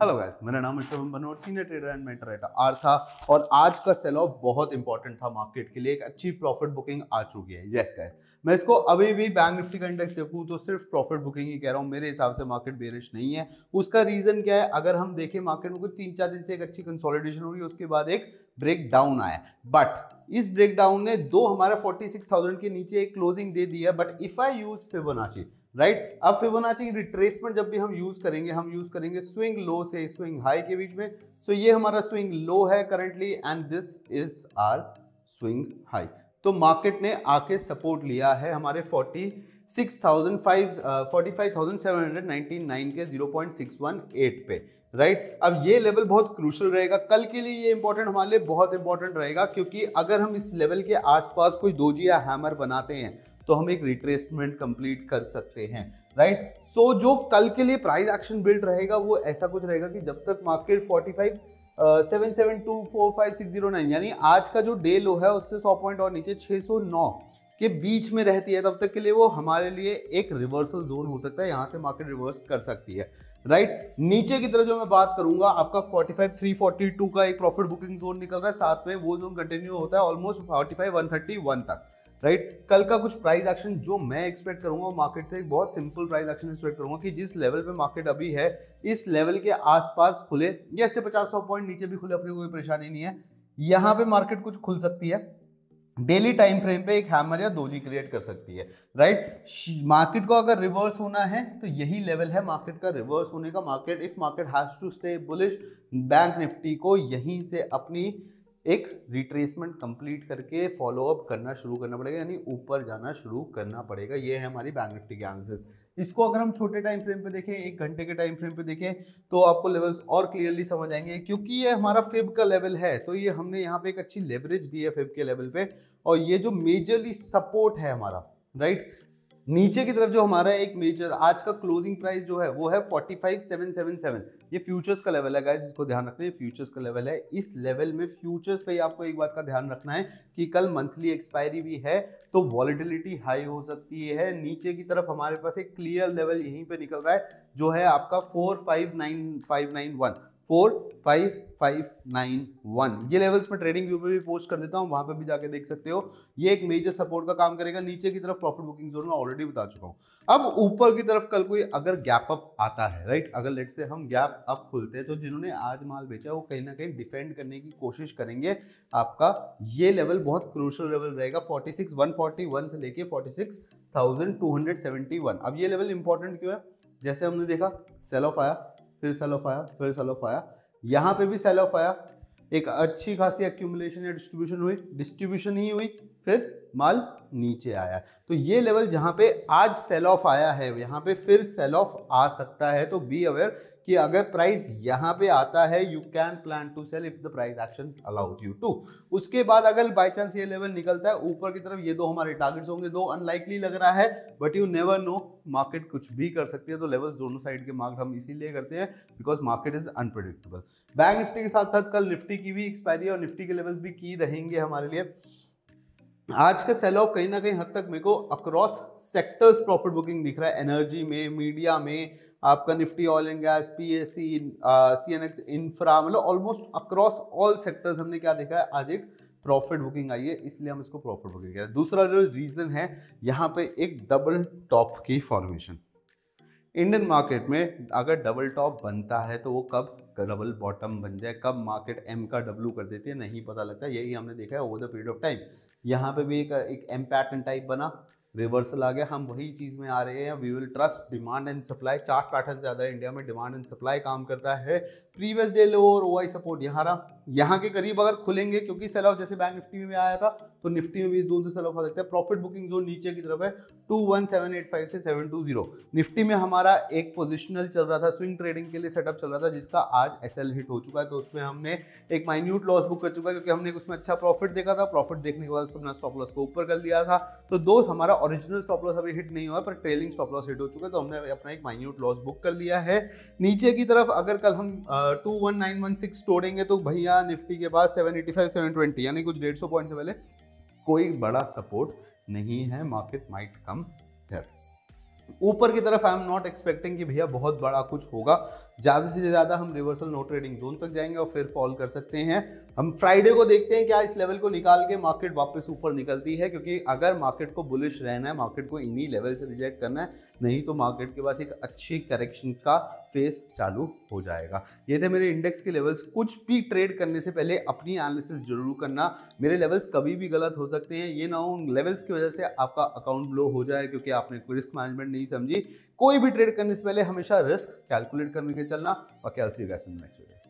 Hello guys, मेरा नाम है Shubham Banot, senior trader and mentor at Artha. और आज का सेल ऑफ बहुत इंपॉर्टेंट था मार्केट के लिए। एक अच्छी प्रॉफिट बुकिंग आ चुकी है। यस गाइस, मैं इसको अभी भी बैंक निफ्टी का इंडेक्स देखूं तो सिर्फ प्रॉफिट बुकिंग ही कह रहा हूं। मेरे हिसाब से मार्केट बेरिश नहीं है। उसका रीजन क्या है? अगर हम देखें मार्केट में कुछ 3-4 दिन से एक अच्छी कंसोलिडेशन हुई, उसके बाद एक ब्रेक डाउन आया। बट इस ब्रेक डाउन ने दो हमारा 46,000 के नीचे एक क्लोजिंग दे दी है। But if I use Fibonacci, right, अब फिबोनाची रिट्रेसमेंट जब भी हम यूज करेंगे स्विंग लो से स्विंग हाई के बीच में। सो ये हमारा स्विंग लो है currently and this is our swing high. तो मार्केट ने आके सपोर्ट लिया है हमारे 45,799 के 0.618 पे, राइट। अब ये लेवल बहुत क्रूशियल रहेगा कल के लिए। ये इंपॉर्टेंट हमारे लिए बहुत इंपॉर्टेंट रहेगा, क्योंकि अगर हम इस लेवल के आसपास कोई दोजी या हैमर बनाते हैं तो हम एक रिट्रेसमेंट कंप्लीट कर सकते हैं, राइट। सो जो कल के लिए प्राइस एक्शन बिल्ड रहेगा वो ऐसा कुछ रहेगा कि जब तक मार्केट 45,772,45609 यानी आज का जो डे लो है उससे 100 पॉइंट और नीचे 609 के बीच में रहती है, तब तक के लिए वो हमारे लिए एक रिवर्सल जोन हो सकता है। यहां से मार्केट रिवर्स कर सकती है, राइट। नीचे की तरफ जो मैं बात करूंगा, आपका 45,342 का एक प्रॉफिट बुकिंग जोन निकल रहा है, साथ में वो जोन कंटिन्यू होता है ऑलमोस्ट 45,131 तक, राइट। कल का कुछ प्राइस एक्शन जो मैं एक्सपेक्ट करूंगा मार्केट से, एक बहुत सिंपल प्राइस एक्शन एक्सपेक्ट करूंगा कि जिस लेवल पे मार्केट अभी है इस लेवल के आसपास खुले, या इससे 50-100 पॉइंट नीचे भी खुले, अपनी कोई परेशानी नहीं है। यहां पे मार्केट कुछ खुल सकती है, डेली टाइम फ्रेम पे एक हैमर या दोजी क्रिएट कर सकती है, राइट। मार्केट को अगर रिवर्स होना है तो यही लेवल है मार्केट का रिवर्स होने का। Market if market has to stay bullish, bank Nifty को यहीं से अपनी एक रिट्रेसमेंट कंप्लीट करके फॉलो अप करना शुरू करना पड़ेगा, यानी ऊपर जाना शुरू करना पड़ेगा। ये है हमारी बैंक निफ्टी की एनालिसिस। इसको अगर हम छोटे टाइम फ्रेम पे देखें, 1 घंटे के टाइम फ्रेम पे देखें, तो आपको लेवल्स और क्लियरली समझ आएंगे। क्योंकि ये हमारा फिब का लेवल है तो ये हमने यहाँ पे एक अच्छी लेवरेज दी है फिब के लेवल पे। और ये जो मेजरली सपोर्ट है हमारा, राइट, नीचे की तरफ जो हमारा एक मेजर आज का क्लोजिंग प्राइस जो है वो है 45,777। ये फ्यूचर्स का लेवल है गाइस, इसको ध्यान रखना है, फ्यूचर्स का लेवल है। इस लेवल में फ्यूचर्स पे आपको एक बात का ध्यान रखना है कि कल मंथली एक्सपायरी भी है तो वॉलेटिलिटी हाई हो सकती है। नीचे की तरफ हमारे पास एक क्लियर लेवल यहीं पे निकल रहा है जो है आपका 45591 45591। ये लेवल्स में ट्रेडिंग व्यू पे भी पोस्ट कर देता हूं, वहां पे भी जाके देख सकते हो। ये एक मेजर सपोर्ट का काम करेगा। नीचे की तरफ प्रॉफिट बुकिंग जोन में ऑलरेडी बता चुका हूं। अब ऊपर की तरफ कल कोई अगर गैप अप आता है, राइट, अगर लेट से हम गैप अप खुलते हैं तो जिन्होंने आज माल बेचा वो कहीं ना कहीं डिफेंड करने की कोशिश करेंगे। आपका ये लेवल बहुत क्रूशियल लेवल रहेगा 46,141 से लेके 46,271। अब ये लेवल इंपॉर्टेंट क्यों है? जैसे हमने देखा सेल ऑफ आया, फिर सेल ऑफ आया, फिर सेल ऑफ आया, यहां पे भी सेल ऑफ आया, एक अच्छी खासी एक्यूमुलेशन या डिस्ट्रीब्यूशन ही हुई, फिर माल नीचे आया। तो ये लेवल जहां पे आज सेल ऑफ आया है यहां पे फिर सेल ऑफ आ सकता है। तो बी अवेयर कि अगर प्राइस यहां पे आता है you can plan to sell if the price action allowed you to. उसके बाद अगर बाय चांस ये लेवल निकलता है ऊपर की तरफ, ये दो हमारे टारगेट्स होंगे, दो अनलाइकली लग रहा है but you never know, market कुछ भी कर सकती है। तो लेवल्स दोनों साइड के मार्क हम इसीलिए करते हैं because market is unpredictable. Bank Nifty के साथ साथ कल निफ्टी की भी एक्सपायरी और निफ्टी के लेवल्स भी की रहेंगे हमारे लिए। आज का सेल ऑफ कहीं ना कहीं हद तक मेरे को अक्रॉस सेक्टर्स प्रॉफिट बुकिंग दिख रहा है। एनर्जी में, मीडिया में, आपका Nifty oil and gas, PSC, CNX, infra, मतलब ऑलमोस्ट अक्रॉस ऑल सेक्टर्स हमने क्या देखा है, आज एक प्रॉफिट बुकिंग आई है, इसलिए हम इसको प्रॉफिट बुकिंग कहते हैं। दूसरा जो रीजन है यहाँ पे एक डबल टॉप की फॉर्मेशन। इंडियन मार्केट में अगर डबल टॉप बनता है तो वो कब डबल बॉटम बन जाए, कब मार्केट एम का डब्ल्यू कर देती है नहीं पता लगता। यही हमने देखा है over the period of time. यहाँ पे भी एक एम पैटर्न टाइप बना, रिवर्सल आ गया, हम वही चीज में आ रहे हैं। We will trust demand and supply. Chart pattern से ज्यादा इंडिया में डिमांड एंड सप्लाई काम करता है। प्रीवियस डे लो और ओआई सपोर्ट यहाँ रहा, यहाँ के करीब अगर खुलेंगे, क्योंकि सेल ऑफ जैसे बैंक निफ्टी में भी आया था तो निफ्टी में भी इस जोन से सेल ऑफ आ सकता है। प्रॉफिट बुकिंग जोन नीचे की तरफ है 21785 से 720। निफ्टी में हमारा एक पोजिशनल चल रहा था, स्विंग ट्रेडिंग के लिए सेटअप चल रहा था, जिसका आज एसएल हिट हो चुका है। तो उसमें हमने एक माइन्यूट लॉस बुक कर चुका है, क्योंकि हमने उसमें अच्छा प्रॉफिट देखा था। प्रॉफिट देखने के बाद हमने स्टॉप लॉस को ऊपर कर लिया था। तो दो हमारा ओरिजिनल स्टॉप लॉस अभी हिट नहीं हुआ पर ट्रेलिंग स्टॉप लॉस हिट हो चुका है, तो हमने अपना एक माइन्यूट लॉस बुक कर लिया है। नीचे की तरफ अगर कल हम 21916 तोड़ेंगे तो भैया निफ्टी के बाद 785 720 यानी कुछ 150 पॉइंट से पहले कोई बड़ा सपोर्ट नहीं है। Market might come here. ऊपर की तरफ आई एम नॉट एक्सपेक्टिंग कि भैया बहुत बड़ा कुछ होगा, ज़्यादा से ज़्यादा हम रिवर्सल नो ट्रेडिंग जोन तक जाएंगे और फिर फॉल कर सकते हैं। हम फ्राइडे को देखते हैं क्या इस लेवल को निकाल के मार्केट वापस ऊपर निकलती है, क्योंकि अगर मार्केट को बुलिश रहना है, मार्केट को इन्हीं लेवल से रिजेक्ट करना है, नहीं तो मार्केट के पास एक अच्छी करेक्शन का फेज चालू हो जाएगा। ये थे मेरे इंडेक्स के लेवल्स। कुछ भी ट्रेड करने से पहले अपनी एनालिसिस जरूर करना। मेरे लेवल्स कभी भी गलत हो सकते हैं, ये ना हो उन लेवल्स की वजह से आपका अकाउंट ब्लो हो जाए क्योंकि आपने कोई रिस्क मैनेजमेंट नहीं समझी। कोई भी ट्रेड करने से पहले हमेशा रिस्क कैलकुलेट करने के चलना। और कैल्सी नेक्स्ट वीडियो।